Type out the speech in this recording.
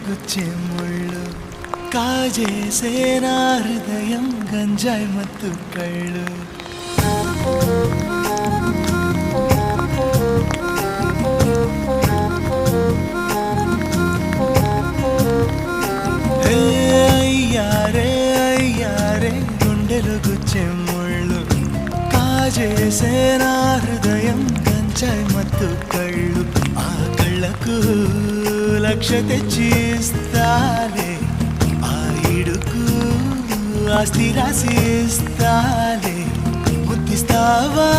గుచ్చె ముళ్ళు కాజేసే నా హృదయం గంజాయి మత్తు కళ్ళు అయ్యారే గుండెలు గుచ్చె ముళ్ళు కాజేసే నా హృదయం గంజాయి మత్తు కళ్ళు ఆ కళ్ళకు లక్ష తెచ్చిస్తాలే ఆ ఇడుకు ఆస్తి రాసిస్తాలే ముద్దిస్తావా